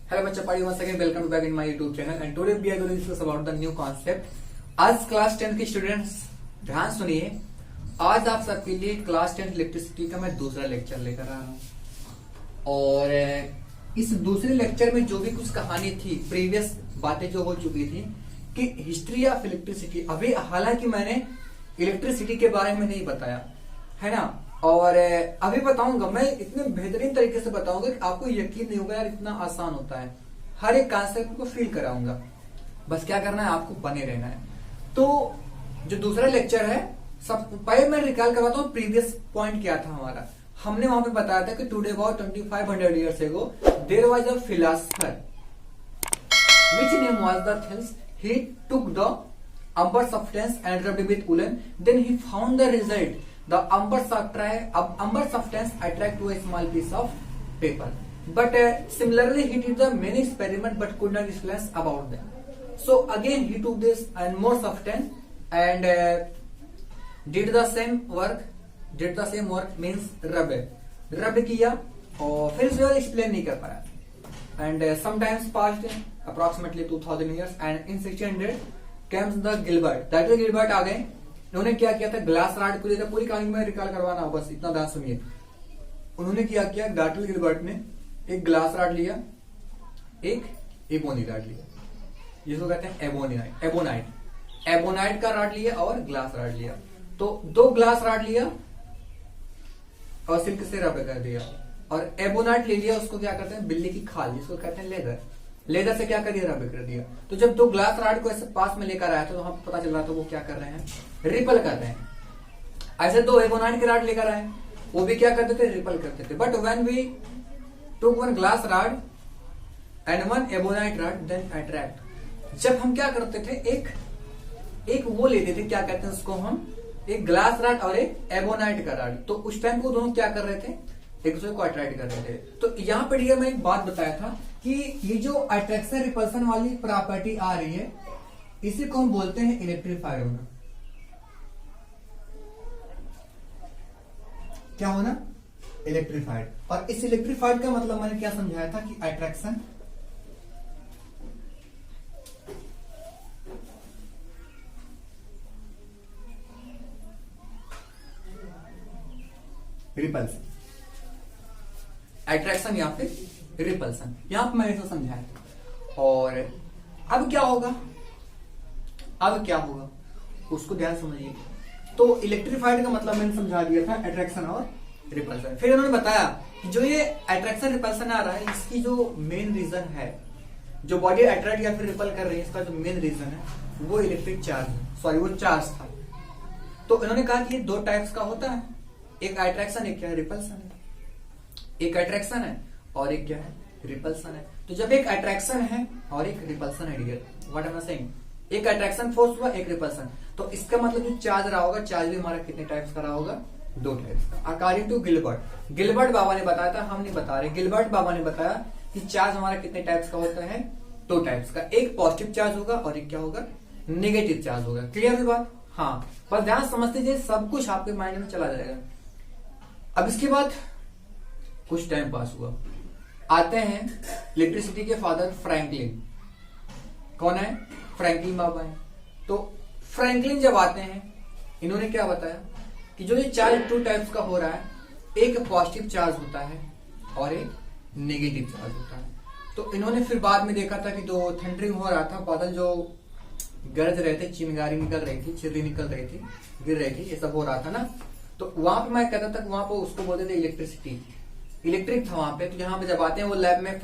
Hello बच्चा party once again welcome to back in my YouTube channel and today we are going to discuss about the new concept. आज class 10 के students ध्यान सुनिए, आज आप सबके लिए क्लास 10 इलेक्ट्रिसिटी का मैं दूसरा लेक्चर लेकर आ रहा हूँ और इस दूसरे लेक्चर में जो भी कुछ कहानी थी, प्रीवियस बातें जो हो चुकी थी कि हिस्ट्री ऑफ इलेक्ट्रिसिटी, अभी हालांकि मैंने इलेक्ट्रिसिटी के बारे में नहीं बताया है ना, और अभी बताऊंगा मैं इतने बेहतरीन तरीके से बताऊंगा कि आपको यकीन नहीं होगा यार इतना आसान होता है। हर एक कॉन्सेप्ट को फील कराऊंगा, बस क्या करना है आपको बने रहना है। तो जो दूसरा लेक्चर है, सब पहले मैं रिकॉल करवाता हूँ प्रीवियस पॉइंट क्या था हमारा। हमने वहां पे बताया था कि today about 2500 years ago there was a philosopher which name was the Thales. He took the amber substance and rubbed with woolen, then he found the result. The amber substance attract to a small piece of paper. But similarly, he did the many experiment but could not explain about them. So again, he took this and more substance and did the same work. Did the same work means rub किया और फिर जो explain नहीं कर पाया. And sometimes passed approximately 2000 years and in 1600 came the Gilbert. That is Gilbert आ गए. उन्होंने क्या किया था, ग्लास रॉड को लेकर पूरी कहानी में रिकॉल करवाना हो, बस इतना ध्यान सुनिए। उन्होंने क्या किया, डार्टल गिलबर्ट ने एक ग्लास रॉड लिया, एक एबोनी रॉड लिया, जिसको कहते हैं एबोनाइट का रॉड लिया और ग्लास रॉड लिया। तो दो ग्लास रॉड लिया और सिल्क से रब कर दिया, और एबोनाइट ले लिया, उसको क्या कहते हैं बिल्ली की खाल, जिसको कहते हैं लेदर से क्या कर दिया, रब कर दिया। तो जब दो ग्लास रॉड को ऐसे पास में लेकर आया तो वहां पता चल रहा था वो क्या कर रहे हैं, रिपल कर रहे हैं। ऐसे दो एबोनाइट के रॉड लेकर आए, वो भी क्या करते थे, रिपल करते थे। But when we took one glass rod and one ebonite rod then attract, जब हम क्या करते थे, एक वो लेते थे, क्या कहते हैं उसको हम, एक ग्लास रॉड और एक एबोनाइट का रॉड। तो उस टाइम को दोनों क्या कर रहे थे, एक दूसरे को अट्रैक्ट कर रहे थे। तो यहाँ पे डियर मैं एक बात बताया था कि ये जो अट्रैक्शन रिपल्सन वाली प्रॉपर्टी आ रही है, इसे को हम बोलते हैं इलेक्ट्रीफाइड होना। क्या होना, इलेक्ट्रीफाइड। और इस इलेक्ट्रीफाइड का मतलब मैंने क्या समझाया था कि अट्रैक्शन रिपल्सन, अट्रैक्शन या फिर रिपल्सन, यहां पर मैंने तो समझाया। और अब क्या होगा, उसको ध्यान समझिए। तो इलेक्ट्रीफाइड का मतलब मैंने समझा दिया था, अट्रैक्शन और रिपल्सन। फिर उन्होंने बताया कि जो ये अट्रैक्शन रिपल्सन आ रहा है, इसकी जो मेन रीजन है, जो बॉडी अट्रैक्ट या फिर रिपल कर रही है, इसका जो मेन रीजन है वो इलेक्ट्रिक चार्ज है, सॉरी वो चार्ज था। तो इन्होंने कहा कि ये दो टाइप्स का होता है, एक अट्रैक्शन, एक क्या है, रिपल्सन है। एक अट्रैक्शन है और एक क्या है, रिपल्सन है। तो जब एक अट्रैक्शन है और एक रिपल्सन है, dear what am I saying, एक अट्रैक्शन फोर्स हुआ, एक रिपल्सन, तो इसका मतलब जो चार्ज रहा होगा, चार्ज भी हमारा कितने टाइप्स का रहा होगा, दो टाइप्स का। अकॉर्डिंग टू गिलबर्ट बाबा ने बताया था, हम नहीं बता रहे, गिलबर्ट बाबा ने बताया कि चार्ज हमारा कितने टाइप्स का होता है, दो टाइप्स का। एक पॉजिटिव चार्ज होगा और एक क्या होगा, नेगेटिव चार्ज होगा। क्लियर हुई बात? हाँ, बस ध्यान समझते जाइए, सब कुछ आपके माइंड में चला जाएगा। अब इसके बाद कुछ टाइम पास हुआ, आते हैं इलेक्ट्रिसिटी के फादर फ्रैंकलिन। कौन है, फ्रैंकलिन बाबा है। तो फ्रैंकलिन जब आते हैं, इन्होंने क्या बताया कि जो ये चार्ज टू टाइप्स का हो रहा है, एक पॉजिटिव चार्ज होता है और एक नेगेटिव चार्ज होता है। तो इन्होंने फिर बाद में देखा था कि जो थंडरिंग हो रहा था, बादल जो गरज रहे थे, चिंगारी निकल रही थी, चिर्री निकल रही थी, गिर रही थी, ये सब हो रहा था ना। तो वहां पे मैं कहता था कि वहां पे उसको बोलते थे इलेक्ट्रिसिटी, इलेक्ट्रिक था वहां पे। तो यहाँ पे जब आते हैं वो लैब में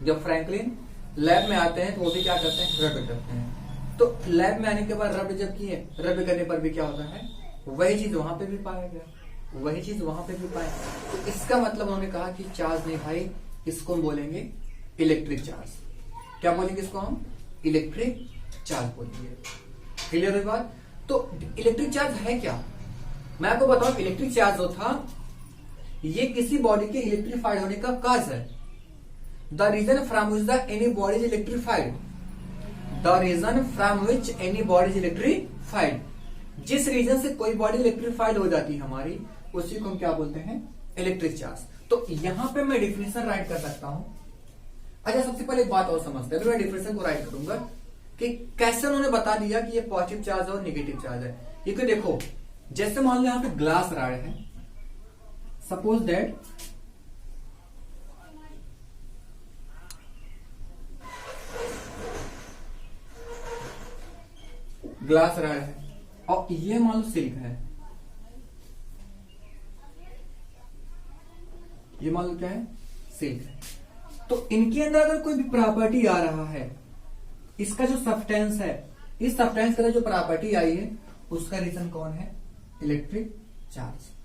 जब फ्रैंकलिन लैब में आते हैं तो वो भी क्या करते हैं, रब करते हैं। तो लैब में आने के बाद रब जब किए, रब करने पर भी क्या होता है, वही चीज वहां पे भी पाया गया, वही चीज वहां पे भी पाया। तो इसका मतलब उन्होंने कहा कि चार्ज नहीं भाई, इसको हम बोलेंगे इलेक्ट्रिक चार्ज। क्या बोलेंगे इसको हम, इलेक्ट्रिक चार्ज बोलेंगे। क्लियर हुई बात? तो इलेक्ट्रिक चार्ज है क्या, मैं आपको बताऊं, इलेक्ट्रिक चार्ज जो था ये किसी बॉडी के इलेक्ट्रीफाइड होने का काज है। The reason from which the any body is electrified, the reason from which any body is electrified, जिस रीजन से कोई बॉडी इलेक्ट्रीफाइड हो जाती है हमारी, उसी को हम क्या बोलते हैं, इलेक्ट्रिक चार्ज। तो यहां पे मैं डिफिनेशन राइट कर सकता हूं अच्छा, सबसे पहले एक बात और समझते हैं, मैं डिफरेंस को राइट करूंगा कि कैसे उन्होंने बता दिया कि ये पॉजिटिव चार्ज और नेगेटिव चार्ज है। क्योंकि देखो, जैसे मान लो यहाँ पे ग्लास रॉड है, सपोज दैट ग्लास रॉड है और ये मान लो सिल्क है, ये मान लो क्या है, सिल्क है। तो इनके अंदर अगर कोई भी प्रॉपर्टी आ रहा है, इसका जो सब्सटेंस है, इस सब्सटेंस के अंदर जो प्रॉपर्टी आई है, उसका रीजन कौन है, इलेक्ट्रिक चार्ज।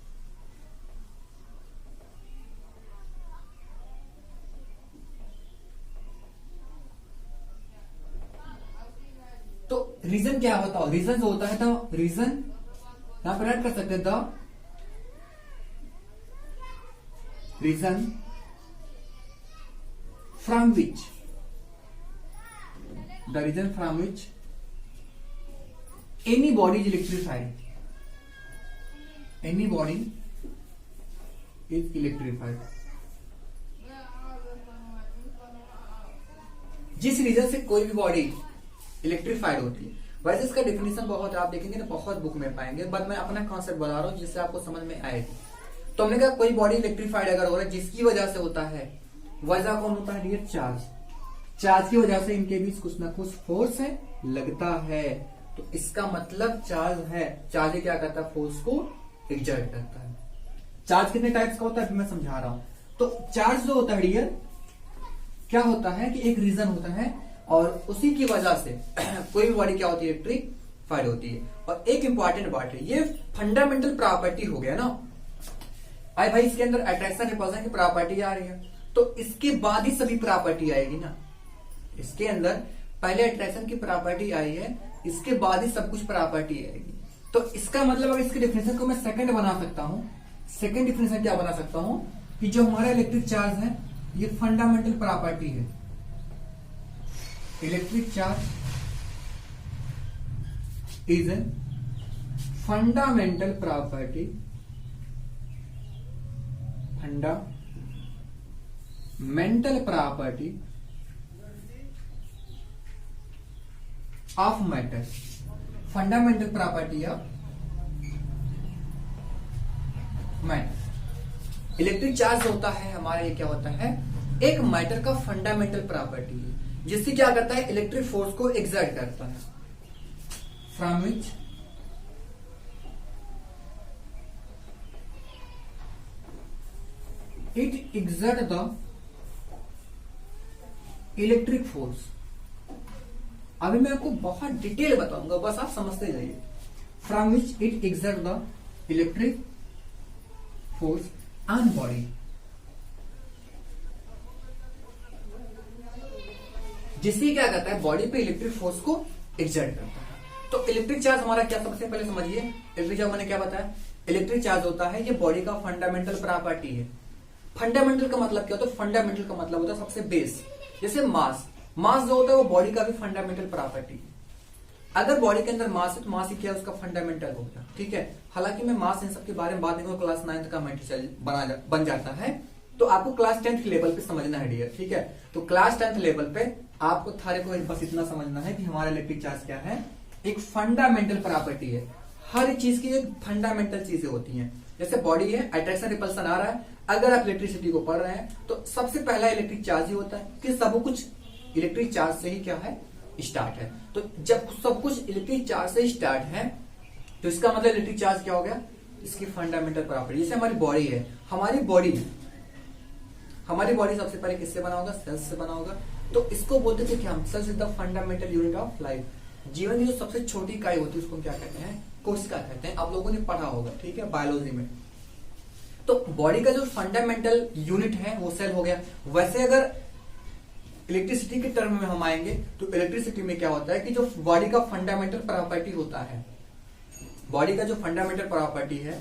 तो रीजन क्या बताओ, रीजन जो होता है तो रीजन यहां पर ऐड कर सकते हैं, the reason from which, the reason from which any body is electrified, any body is electrified, जिस रीजन से कोई भी बॉडी इलेक्ट्रीफाइड होती है। वैसे इसका डेफिनेशन बहुत आप देखेंगे ना, बहुत बुक में पाएंगे, बट मैं अपना कॉन्सेप्ट बता रहा हूं जिससे आपको समझ में आएगी। तो हमने कहा कोई बॉडी इलेक्ट्रीफाइड अगर हो रहा है, जिसकी वजह से होता है, वजह कौन होता है डियर, चार्ज। चार्ज की वजह से इनके बीच कुछ ना कुछ फोर्स है, लगता है, तो इसका मतलब चार्ज है। चार्ज क्या करता है, फोर्स को एक्सर्ट करता है। चार्ज कितने टाइप्स का होता है मैं समझा रहा हूं। तो चार्ज जो होता है डियर, क्या होता है कि एक रीजन होता है और उसी की वजह से कोई भी बॉडी क्या होती है, इलेक्ट्रीफाइड होती है। और एक इंपॉर्टेंट बात है, ये फंडामेंटल प्रॉपर्टी हो गया ना। आई भाई, इसके अंदर अट्रैक्शन रिपल्सन की प्रॉपर्टी आ रही है, तो इसके बाद ही सभी प्रॉपर्टी आएगी ना। इसके अंदर पहले अट्रैक्शन की प्रॉपर्टी आई है, इसके बाद ही सब कुछ प्रॉपर्टी आएगी। तो इसका मतलब अगर इसके डिफिनेशन को मैं सेकंड बना सकता हूं, सेकंड डिफिनेशन क्या बना सकता हूं कि जो हमारा इलेक्ट्रिक चार्ज है, ये फंडामेंटल प्रॉपर्टी है। Electric charge is a fundamental property, fundamental property of matter, fundamental property of matter. Electric charge होता है हमारा, ये क्या होता है, एक मैटर का फंडामेंटल प्रॉपर्टी है, जिससे क्या करता है, इलेक्ट्रिक फोर्स को एक्सर्ट करता है, from which it exert the electric force. अभी मैं आपको बहुत डिटेल बताऊंगा, बस आप समझते जाइए। From which it exert the electric force on body, जिससे क्या करता है, बॉडी पे इलेक्ट्रिक फोर्स को एक्सर्ट करता है। तो इलेक्ट्रिक चार्ज हमारा क्या, सबसे पहले समझिए इलेक्ट्रिक चार्ज मैंने क्या बताया, इलेक्ट्रिक चार्ज होता है, ये बॉडी का फंडामेंटल प्रॉपर्टी है। फंडामेंटल का मतलब क्या होता है, फंडामेंटल का मतलब होता है सबसे बेस। जैसे मास, मास जो होता है वो बॉडी का भी फंडामेंटल प्रॉपर्टी है। अगर बॉडी के अंदर मास है तो मास ही क्या है, उसका फंडामेंटल हो गया, ठीक है। हालांकि मैं मास इन सब के बारे में बात नहीं करूंगा, क्लास 9 का मटेरियल बन जाता है, तो आपको क्लास 10th लेवल पे समझना है डियर, ठीक है। तो क्लास 10th लेवल पे आपको थारे को बस इतना समझना है कि हमारा इलेक्ट्रिक चार्ज क्या है, एक फंडामेंटल प्रॉपर्टी है। हर चीज की एक फंडामेंटल चीजें होती हैं। जैसे बॉडी है, अट्रैक्शन रिपल्सन आ रहा है, अगर आप इलेक्ट्रिसिटी को पढ़ रहे हैं तो सबसे पहला इलेक्ट्रिक चार्ज ही होता है, कि सब कुछ इलेक्ट्रिक चार्ज से ही क्या है, स्टार्ट है। तो जब सब कुछ इलेक्ट्रिक चार्ज से स्टार्ट है, तो इसका मतलब इलेक्ट्रिक चार्ज क्या हो गया, इसकी फंडामेंटल प्रॉपर्टी। जैसे हमारी बॉडी है, हमारी बॉडी सबसे पहले किससे बना होगा, सेल्स से बना होगा। तो इसको बोलते थे कि हम cells is the fundamental unit of life. जीवन की जो सबसे छोटी इकाई होती है उसको क्या कहते हैं, कोशिका कहते हैं। आप लोगों ने पढ़ा होगा, ठीक है, बायोलॉजी में। तो बॉडी का जो फंडामेंटल यूनिट है वो सेल हो गया। वैसे अगर इलेक्ट्रिसिटी के टर्म में हम आएंगे तो इलेक्ट्रिसिटी में क्या होता है कि जो बॉडी का फंडामेंटल प्रॉपर्टी होता है, बॉडी का जो फंडामेंटल प्रॉपर्टी है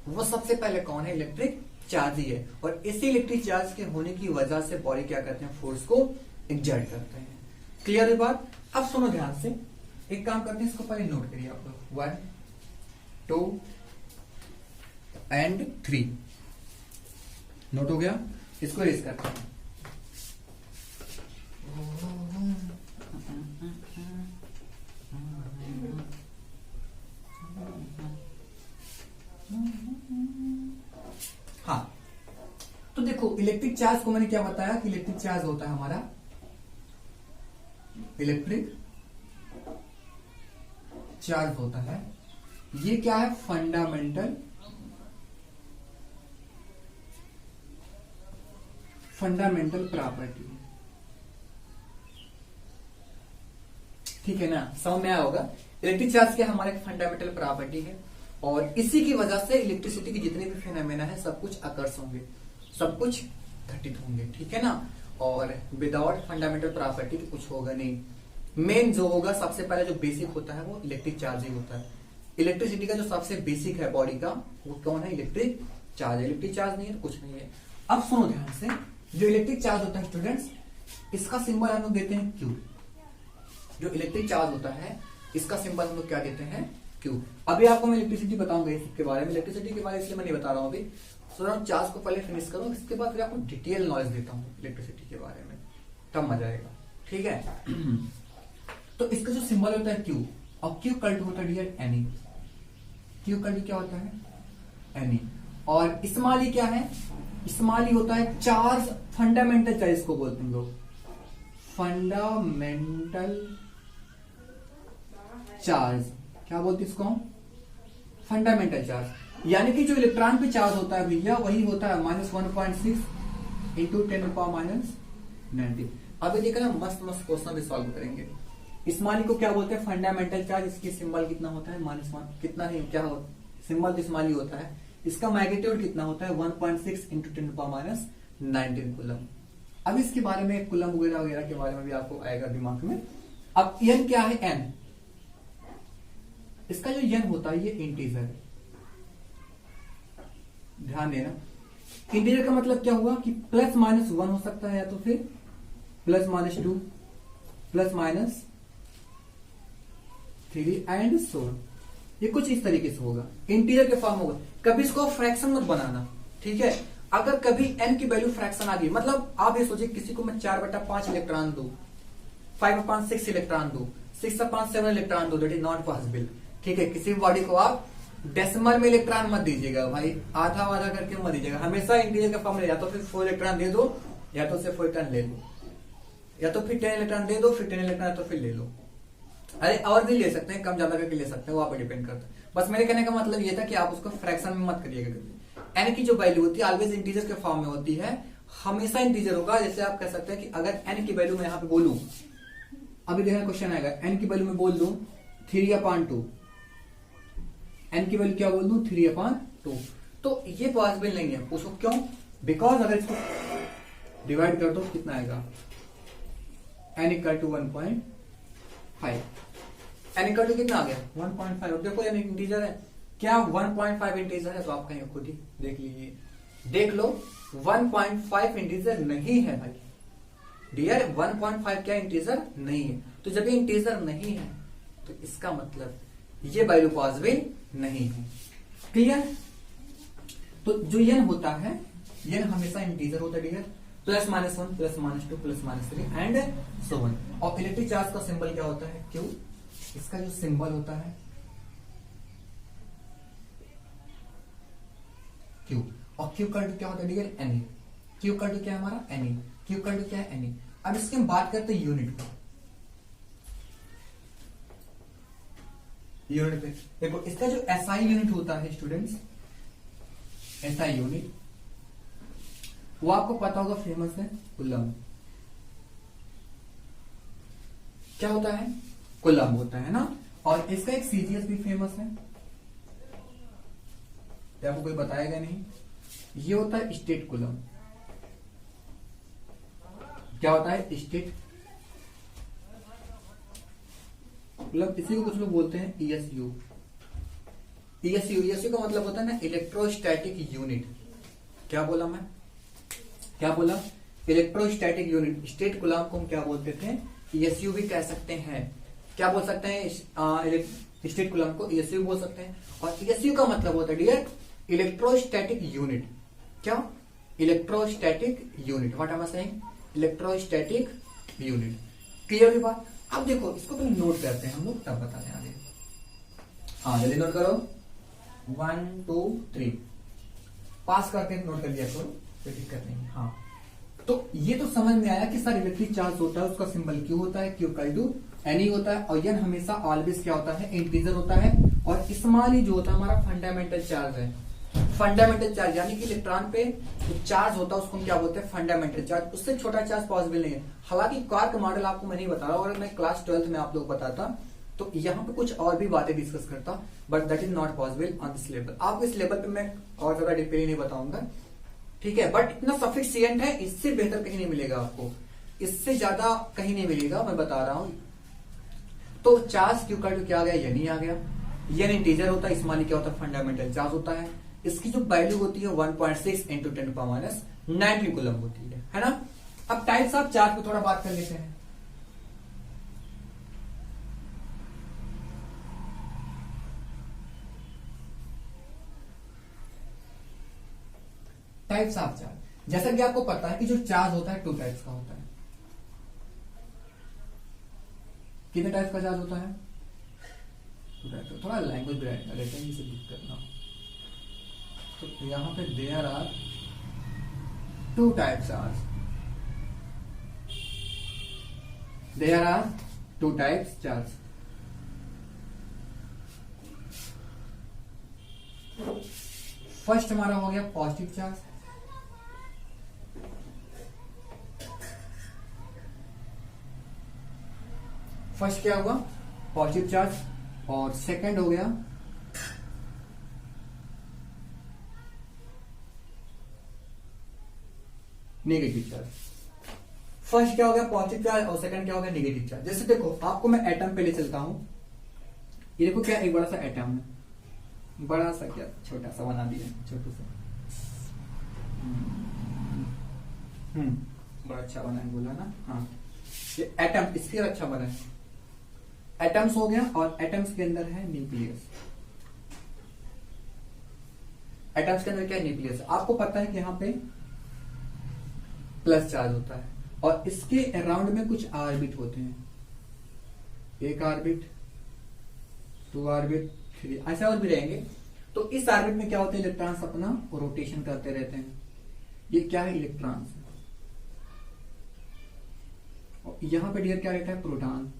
वो सबसे पहले कौन है, इलेक्ट्रिक चार्ज ही है। और इसी इलेक्ट्रिक चार्ज के होने की वजह से बॉडी क्या करते हैं, फोर्स को एक्सर्ट करते हैं। क्लियर है बात। अब सुनो ध्यान से, एक काम करते हैं, इसको पहले नोट करिए आप लोग, 1 2 एंड 3 नोट हो गया। इसको रेस करते हैं। देखो इलेक्ट्रिक चार्ज को मैंने क्या बताया कि इलेक्ट्रिक चार्ज होता है हमारा इलेक्ट्रिक चार्ज होता है, ये क्या है फंडामेंटल प्रॉपर्टी, ठीक है ना, समझ में आया होगा। इलेक्ट्रिक चार्ज क्या हमारे फंडामेंटल प्रॉपर्टी है और इसी की वजह से इलेक्ट्रिसिटी के जितने भी फिनोमेना है सब कुछ अकर्स होंगे, सब कुछ घटित होंगे, ठीक है ना। और विदाउट फंडामेंटल प्रॉपर्टी तो कुछ होगा नहीं। मेन जो होगा सबसे पहले जो बेसिक होता है वो इलेक्ट्रिक चार्ज ही होता है। इलेक्ट्रिसिटी का जो सबसे बेसिक है बॉडी का वो कौन है, इलेक्ट्रिक चार्ज। इलेक्ट्रिक चार्ज नहीं है तो कुछ नहीं है। अब सुनो ध्यान से, जो इलेक्ट्रिक चार्ज होता है स्टूडेंट्स, इसका सिंबल हम लोग देते हैं क्यू। जो इलेक्ट्रिक चार्ज होता है इसका सिंबल हम लोग क्या देते हैं, क्यू। अभी आपको मैं इलेक्ट्रिसिटी बताऊंगा इसके बारे में, इलेक्ट्रिसिटी के बारे में इसलिए मैं नहीं बता रहा हूं अभी, चार्ज को पहले फिनिश करूं, इसके बाद फिर आपको डिटेल नॉलेज देता हूं इलेक्ट्रिसिटी के बारे में, तब मजा आएगा, ठीक है। तो इसका जो सिंबल होता है क्यू, और क्यू कल्ट होता है डियर एनी। क्यू कल्ट क्या होता है, एनी। और स्मॉल क्या है, स्मॉल होता है चार्ज, फंडामेंटल चार्ज इसको बोलते हैं लोग, फंडामेंटल चार्ज। क्या बोलते इसको, फंडामेंटल चार्ज। यानी कि जो इलेक्ट्रॉन पे चार्ज होता है भैया वही होता है -1.6 इंटू 10⁻90। अभी देखना मस्त मस्त क्वेश्चन भी सॉल्व करेंगे। स्मॉल को क्या बोलते हैं, फंडामेंटल चार्ज। इसकी सिंबल कितना होता है, -1, कितना नहीं क्या हो, सिंबल तो स्मॉल होता है। इसका मैग्नीट्यूड कितना होता है, 1.6 इंटू 10⁻19 कूलम। अब इसके बारे में कूलम वगैरह वगैरह के बारे में भी आपको आएगा दिमाग में। अब एन क्या है, एन, इसका जो एन होता है ये इंटीजर है, ध्यान देना। इंटीजर का मतलब क्या हुआ कि +-1 हो सकता है, या तो फिर +-2 +-3 एंड सो। ये कुछ इस तरीके से होगा, इंटीजर के फॉर्म होगा। कभी इसको फ्रैक्शन मत बनाना, ठीक है। अगर कभी n की वैल्यू फ्रैक्शन आ गई, मतलब आप ये सोचिए किसी को मैं 4/5 इलेक्ट्रॉन दू, 5/6 इलेक्ट्रॉन दू, 6/7 इलेक्ट्रॉन दू, दैट इज नॉट पॉसिबल, ठीक है। किसी बॉडी को आप डेसिमल में इलेक्ट्रॉन मत दीजिएगा भाई, आधा आधा करके मत दीजिएगा, हमेशा इंटीजर का फॉर्म ले, या तो फिर 4 इलेक्ट्रॉन दे दो, या तो सिर्फ 4 इलेक्ट्रॉन ले लो, या तो फिर 10 इलेक्ट्रॉन दे दो, फिर 10 इलेक्ट्रॉन तो फिर ले लो। अरे और भी ले सकते हैं, कम ज्यादा करके ले सकते हैं, वो आप पे डिपेंड करता है। बस मेरे कहने का मतलब ये था कि आप उसको फ्रैक्शन में मत करिएगा कभी। एन की जो वैल्यू होती है ऑलवेज इंटीजर के फॉर्म में होती है, हमेशा इंटीजर होगा। जैसे आप कह सकते हैं कि अगर एन की वैल्यू मैं यहाँ पे बोलूं, अभी देखना क्वेश्चन आएगा, एन की वैल्यू मैं बोल दूं 3/2, एन की वैल्यू क्या बोल दूं 3/2, तो ये पॉसिबल नहीं है। पूछो क्यों, बिकॉज अगर इसको डिवाइड कर दो कितना आएगा, n equal to 1.5, n equal to कितना आ गया 1.5। देखो यानी इंटीजर है क्या, 1.5 इंटीजर है, तो आप कहीं खुद ही देख लीजिए, देख लो 1.5 इंटीजर नहीं है भाई डियर, 1.5 क्या इंटीजर नहीं है। तो जब ये इंटीजर नहीं है तो इसका मतलब ये वैल्यू पॉसिबल नहीं है, क्लियर। तो जो n होता है, n हमेशा इंटीजर होता है डियर, +-1 +-2 +-3 एंड सो ऑन। और इलेक्ट्रिक चार्ज का सिंबल क्या होता है, क्यू। इसका जो सिंबल होता है क्यू, और क्यू का क्या होता है डियर, एनी। क्यू का क्या है हमारा, एनी। क्यू का क्या है, एनी। अब इसकी हम बात करते हैं यूनिट पर। यूनिट पे देखो, इसका जो एसआई यूनिट होता है स्टूडेंट्स, एसआई यूनिट वो आपको पता होगा, फेमस है कूलम। क्या होता है, कूलम होता है ना। और इसका एक सीजीएस भी फेमस है, आपको कोई बताएगा नहीं, ये होता है स्टेट कूलम। क्या होता है, स्टेट कूलम। इसी को कुछ लोग बोलते हैं ईएसयू। ईएसयू का मतलब होता है ना इलेक्ट्रोस्टैटिक यूनिट। क्या बोला मैं, क्या बोला, इलेक्ट्रोस्टैटिक यूनिट। स्टेट कूलम को हम क्या बोलते थे, ईएसयू भी कह सकते हैं। क्या बोल सकते हैं, स्टेट कूलम को ईएसयू बोल सकते हैं। और ईएसयू का मतलब होता है डियर इलेक्ट्रोस्टैटिक यूनिट। क्या, electrostatic unit, what am I saying, electrostatic unit. Clear हुई बात। अब देखो इसको पहले नोट करते हैं हम लोग, तब बताते हैं आगे। हाँ जल्दी नोट करो, 1 2 3 पास करके नोट कर लिया करो। कोई दिक्कत नहीं। हाँ, तो ये तो समझ में आया कि सर इलेक्ट्रिक चार्ज होता है, उसका सिंबल क्यू होता है, क्यू इक्वल टू एन होता है, और एन हमेशा ऑलवेज क्या होता है, इंटीजर होता है, और स्मॉल जो होता है हमारा फंडामेंटल चार्ज है। फंडामेंटल चार्ज यानी कि इलेक्ट्रॉन पे जो चार्ज होता है उसको हम क्या बोलते हैं, फंडामेंटल चार्ज। उससे छोटा चार्ज पॉसिबल नहीं है। हालांकि क्वार्क मॉडल आपको मैं नहीं बता रहा, और मैं क्लास 12th में आप लोग बताता तो यहाँ पे कुछ और भी बातें डिस्कस करता, but that is not possible on this level. आपको इस लेवल पे मैं और ज्यादा डिटेल नहीं बताऊंगा, ठीक है, बट इतना सफिशिएंट है, इससे बेहतर कहीं नहीं मिलेगा आपको, इससे ज्यादा कहीं नहीं मिलेगा, मैं बता रहा हूं। तो चार्ज क्यू का क्या आ गया, यानी आ गया, यन इंटीजर होता है, स्मॉल क्या होता है, फंडामेंटल चार्ज होता है। इसकी जो वैल्यू होती है 1.6 इंटू 10⁻⁹ कूलम होती है ना। अब टाइप्स ऑफ चार्ज पे थोड़ा बात कर लेते हैं। टाइप्स ऑफ चार्ज, जैसा कि आपको पता है कि जो चार्ज होता है 2 टाइप्स का होता है। कितने टाइप्स का चार्ज होता है, 2 टाइप्स का। थोड़ा लैंग्वेज ब्राइट कर लेते हैं जिसे दिक्कत ना हो। तो यहां पे there are 2 types charge, there are 2 types charge. First हमारा हो गया पॉजिटिव चार्ज, फर्स्ट क्या होगा, पॉजिटिव चार्ज, और सेकंड हो गया नेगेटिव चार्ज। फर्स्ट क्या हो गया, पॉजिटिव चार्ज, और सेकंड क्या हो गया, नेगेटिव चार्ज। जैसे देखो, आपको मैं एटम पे ले चलता हूं। ये देखो क्या, एक बड़ा सा एटम है, बड़ा सा क्या, छोटा सा बना दिया, छोटू सा, बड़ा अच्छा बना है, बोला ना। हाँ, ये एटम स्फीयर अच्छा बना है, एटम्स हो गया, और एटम्स के अंदर है न्यूक्लियस। एटम्स के अंदर क्या है, न्यूक्लियस। आपको पता है कि यहां पे प्लस चार्ज होता है, और इसके अराउंड में कुछ ऑर्बिट होते हैं, 1 ऑर्बिट, 2 ऑर्बिट, 3, ऐसे और भी रहेंगे। तो इस ऑर्बिट में क्या होते हैं, इलेक्ट्रॉन्स अपना रोटेशन करते रहते हैं। ये क्या है, इलेक्ट्रॉन्स। और यहां पे डियर क्या रहता है, प्रोटॉन।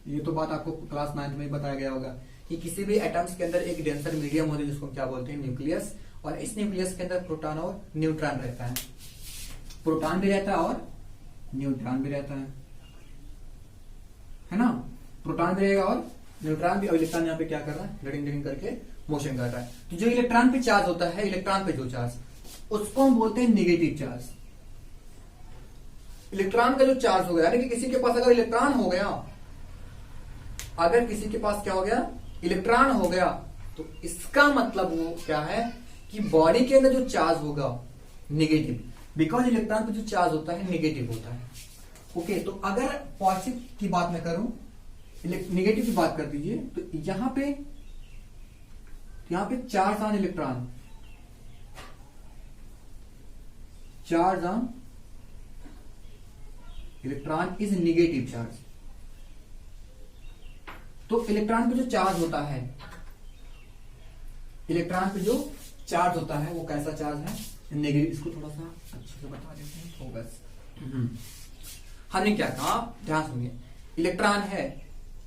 ये तो बात आपको क्लास 9th में ही बताया गया होगा कि किसी भी एटम्स के अंदर एक डेंसर मीडियम होता है जिसको क्या बोलते हैं, न्यूक्लियस, और इस न्यूक्लियस के अंदर प्रोटॉन और न्यूट्रॉन रहता है। प्रोटॉन भी रहता है और न्यूट्रॉन भी रहता है ना। प्रोटॉन भी रहेगा और न्यूट्रॉन भी, और इलेक्ट्रॉन यहाँ पे क्या कर रहा है, लडिंग करके मोशन कर रहा है। तो जो इलेक्ट्रॉन पे चार्ज होता है, इलेक्ट्रॉन पे जो चार्ज, उसको हम बोलते हैं नेगेटिव चार्ज। इलेक्ट्रॉन का जो चार्ज हो गया, यानी कि किसी के पास अगर इलेक्ट्रॉन हो गया, अगर किसी के पास क्या हो गया, इलेक्ट्रॉन हो गया, तो इसका मतलब वो क्या है कि बॉडी के अंदर जो चार्ज होगा नेगेटिव, बिकॉज इलेक्ट्रॉन पे जो चार्ज होता है नेगेटिव होता है। ओके, तो अगर पॉजिटिव की बात मैं करूं, नेगेटिव की बात कर दीजिए, तो यहां पे charge on electron, charge on electron is negative charge. तो इलेक्ट्रॉन पे जो चार्ज होता है, इलेक्ट्रॉन पे जो चार्ज होता है वो कैसा चार्ज है, नेगेटिव। इसको थोड़ा सा अच्छे से बता देते हैं, फोकस। हमने क्या कहा, ध्यान सुनिए, इलेक्ट्रॉन है,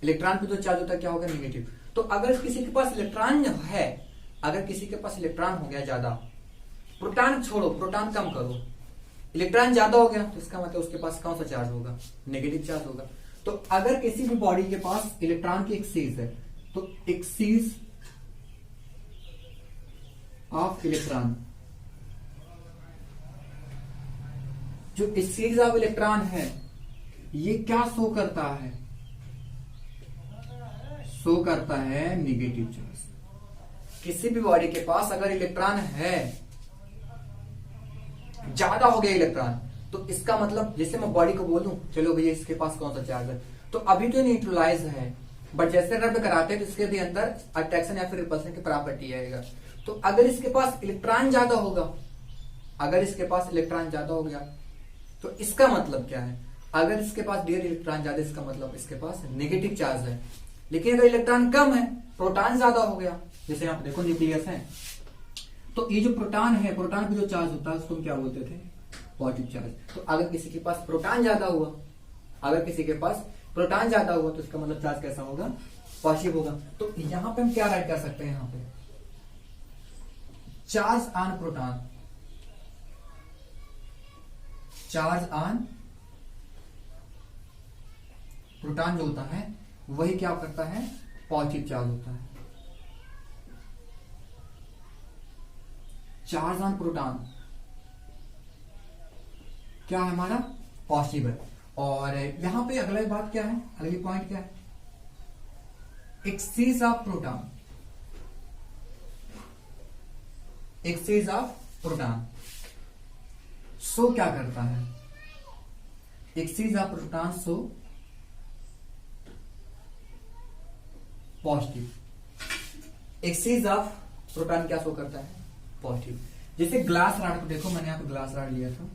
इलेक्ट्रॉन पे जो चार्ज होता है क्या होगा, नेगेटिव। तो अगर किसी के पास इलेक्ट्रॉन है, अगर किसी के पास इलेक्ट्रॉन हो गया ज्यादा, प्रोटॉन छोड़ो, प्रोटॉन कम करो, इलेक्ट्रॉन ज्यादा हो गया, तो इसका मतलब उसके पास कौन सा चार्ज होगा, नेगेटिव चार्ज होगा। तो अगर किसी भी बॉडी के पास इलेक्ट्रॉन की एक्सीज है, तो एक्सीज ऑफ इलेक्ट्रॉन, जो एक्सीज ऑफ इलेक्ट्रॉन है, ये क्या शो करता है, शो करता है नेगेटिव चार्ज। किसी भी बॉडी के पास अगर इलेक्ट्रॉन है, ज्यादा हो गया इलेक्ट्रॉन, तो इसका मतलब, जैसे मैं बॉडी को बोलूं चलो भैया इसके पास कौन सा चार्ज है, तो अभी तो न्यूट्रलाइज है, बट जैसे रब कराते हैं तो इसके भी अंदर अट्रैक्शन या फिर रिपल्सन की प्रॉपर्टी आएगा। तो अगर इसके पास इलेक्ट्रॉन ज्यादा होगा, अगर इसके पास इलेक्ट्रॉन ज्यादा हो गया, तो इसका मतलब क्या है, अगर इसके पास डियर इलेक्ट्रॉन ज्यादा, इसका मतलब इसके पास नेगेटिव चार्ज है। लेकिन अगर इलेक्ट्रॉन कम है, प्रोटॉन ज्यादा हो गया, जैसे यहाँ पे देखो न्यूक्लियस है, तो ये जो प्रोटॉन है, प्रोटॉन पे जो चार्ज होता है उसको हम क्या बोलते थे? Positive charge. तो अगर किसी के पास प्रोटॉन ज्यादा हुआ, अगर किसी के पास प्रोटॉन ज्यादा हुआ तो इसका मतलब चार्ज कैसा होगा? पॉजिटिव होगा। तो यहां पे हम क्या राइट कर सकते हैं? यहां पे charge on proton, charge on proton जो होता है वही क्या करता है? पॉजिटिव चार्ज होता है। चार्ज ऑन प्रोटॉन क्या है हमारा? पॉजिटिव है। और यहां पे अगला बात क्या है? अगली पॉइंट क्या है? Excess of proton, excess of proton so क्या करता है? Excess of proton so positive. Excess of proton क्या शो करता है? पॉजिटिव। जैसे ग्लास रॉड को देखो, मैंने यहां पे ग्लास रॉड लिया था,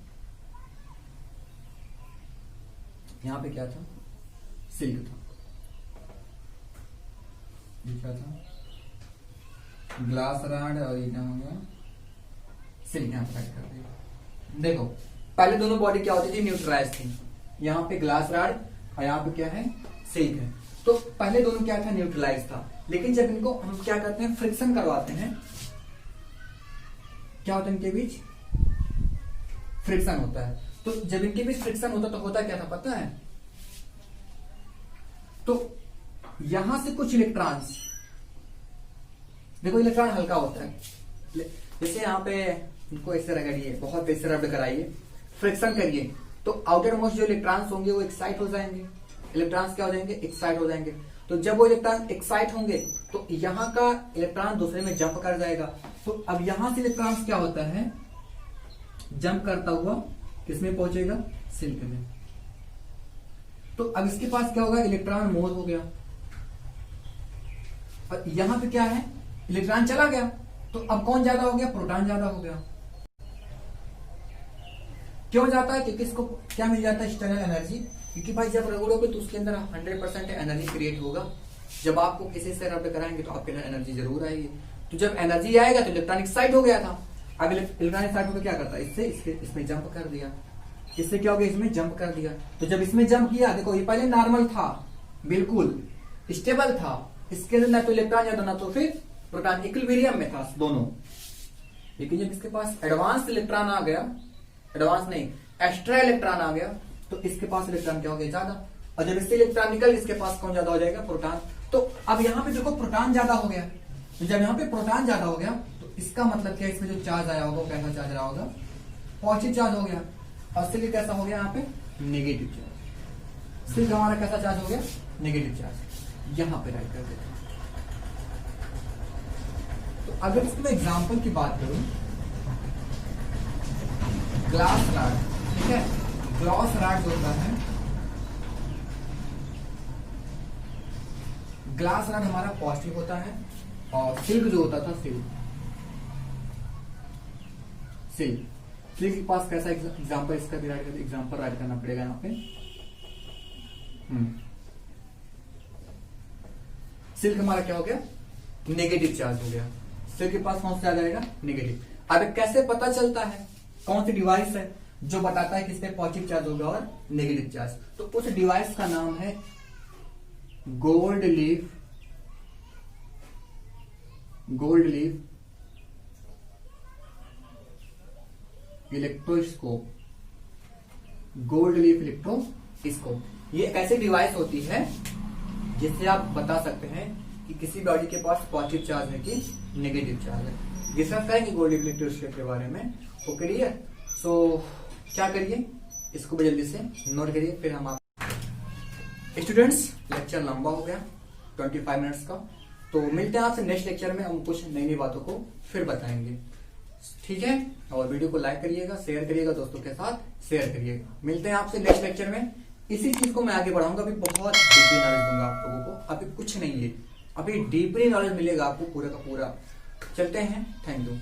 यहां पे क्या था? सिल्क था, ये क्या था? ग्लास रॉड, और ये क्या हो गया? सिल्क। यहां पे कर दिया। देखो पहले दोनों बॉडी क्या होती थी? न्यूट्रलाइज थी। यहां पे ग्लास रॉड और यहां पे क्या है? सिल्क है। तो पहले दोनों क्या था? न्यूट्रलाइज था। लेकिन जब इनको हम क्या करते हैं? फ्रिक्शन करवाते हैं, क्या होता है इनके बीच? फ्रिक्शन होता है। तो जब इनके बीच फ्रिक्शन होता तो होता क्या था पता है? तो यहां से कुछ इलेक्ट्रॉन्स, देखो इलेक्ट्रॉन हल्का होता है, जैसे यहां पे इनको ऐसे रगड़िए, बहुत ऐसे रब कराइए, फ्रिक्शन करिए, तो आउटर मोस्ट जो इलेक्ट्रॉन्स होंगे वो एक्साइट हो जाएंगे। इलेक्ट्रॉन्स क्या हो जाएंगे? एक्साइट हो जाएंगे। तो जब वो इलेक्ट्रॉन एक्साइट होंगे तो यहां का इलेक्ट्रॉन दूसरे में जंप कर जाएगा। तो अब यहां से इलेक्ट्रॉन्स क्या होता है? जंप करता हुआ किसमें पहुंचेगा? सिल्क में। तो अब इसके पास क्या होगा? इलेक्ट्रॉन मोर हो गया, और यहां पे क्या है? इलेक्ट्रॉन चला गया। तो अब कौन ज्यादा हो गया? प्रोटॉन ज्यादा हो गया। क्यों जाता है? क्योंकि इसको क्या मिल जाता है? External energy. क्योंकि भाई जब रगड़ोगे तो उसके अंदर 100% एनर्जी क्रिएट होगा। जब आपको किसी से रब कराएंगे तो आपके अंदर एनर्जी जरूर आएगी। तो जब एनर्जी आएगा तो इलेक्ट्रॉन एक्साइट हो गया था। अब इलेक्ट्रॉन एक्साइट होकर क्या करता है? इससे इसमें जंप कर दिया। इससे क्या हो गया? इसमें जंप कर दिया। तो जब इसमें जंप किया, देखो ये पहले नॉर्मल था, बिल्कुल स्टेबल था, इसके अंदर ना तो इलेक्ट्रॉन ज्यादा ना तो फिर प्रोटॉन, इक्विलिब्रियम में था दोनों। लेकिन जब इसके पास एडवांस इलेक्ट्रॉन आ गया, एडवांस नहीं एक्स्ट्रा इलेक्ट्रॉन आ गया, तो इसके पास इलेक्ट्रॉन क्या हो गया? ज्यादा। और जब इससे इलेक्ट्रॉन निकल, इसके पास कौन ज्यादा हो जाएगा? प्रोटॉन। तो अब यहाँ पे देखो प्रोटॉन ज्यादा हो गया। तो जब यहाँ पे प्रोटॉन ज्यादा हो गया तो इसका मतलब क्या? इसमें जो चार्ज आया होगा वो कैसा चार्ज रहा होगा? पॉजिटिव चार्ज हो गया। और सिल्क कैसा हो गया? यहाँ पे नेगेटिव चार्ज। सिल्क हमारा कैसा चार्ज हो गया? Negative charge. यहां पे राइट कर देते हैं। तो अगर इसमें एग्जांपल की बात करूं, ग्लास रॉड, ठीक है, ग्लास रॉड जो होता है, ग्लास रॉड हमारा पॉजिटिव होता है, और सिल्क जो होता था, सिल्क के पास कैसा एग्जांपल? इसका भी एग्जांपल राइट करना पड़ेगा यहाँ पे। सिल्क हमारा क्या हो गया? नेगेटिव चार्ज हो गया। सिल्क के पास कौन सा आ जाएगा? नेगेटिव। अब कैसे पता चलता है? कौन सी डिवाइस है जो बताता है किस पे पॉजिटिव चार्ज होगा और नेगेटिव चार्ज? तो उस डिवाइस का नाम है gold leaf, gold leaf electroscope, gold leaf electroscope. ये एक ऐसी डिवाइस होती है जिससे आप बता सकते हैं कि किसी बॉडी के पास पॉजिटिव चार्ज है कि नेगेटिव चार्ज है। डिस्कस करेंगे गोल्ड लीफ इलेक्ट्रोस्कोप के बारे में। Okay clear? सो क्या करिए, इसको भी जल्दी से नोट करिए, फिर हम स्टूडेंट्स लेक्चर लंबा हो गया 25 मिनट्स का, तो मिलते हैं आपसे नेक्स्ट लेक्चर में। हम कुछ नई नई बातों को फिर बताएंगे, ठीक है? और वीडियो को लाइक करिएगा, शेयर करिएगा, दोस्तों के साथ शेयर करिएगा। मिलते हैं आपसे नेक्स्ट लेक्चर में। इसी चीज को मैं आगे बढ़ाऊंगा, अभी बहुत डीपली नॉलेज दूंगा आप लोगों को। अभी कुछ नहीं है, अभी डीपली नॉलेज मिलेगा आपको पूरा का पूरा। चलते हैं, थैंक यू।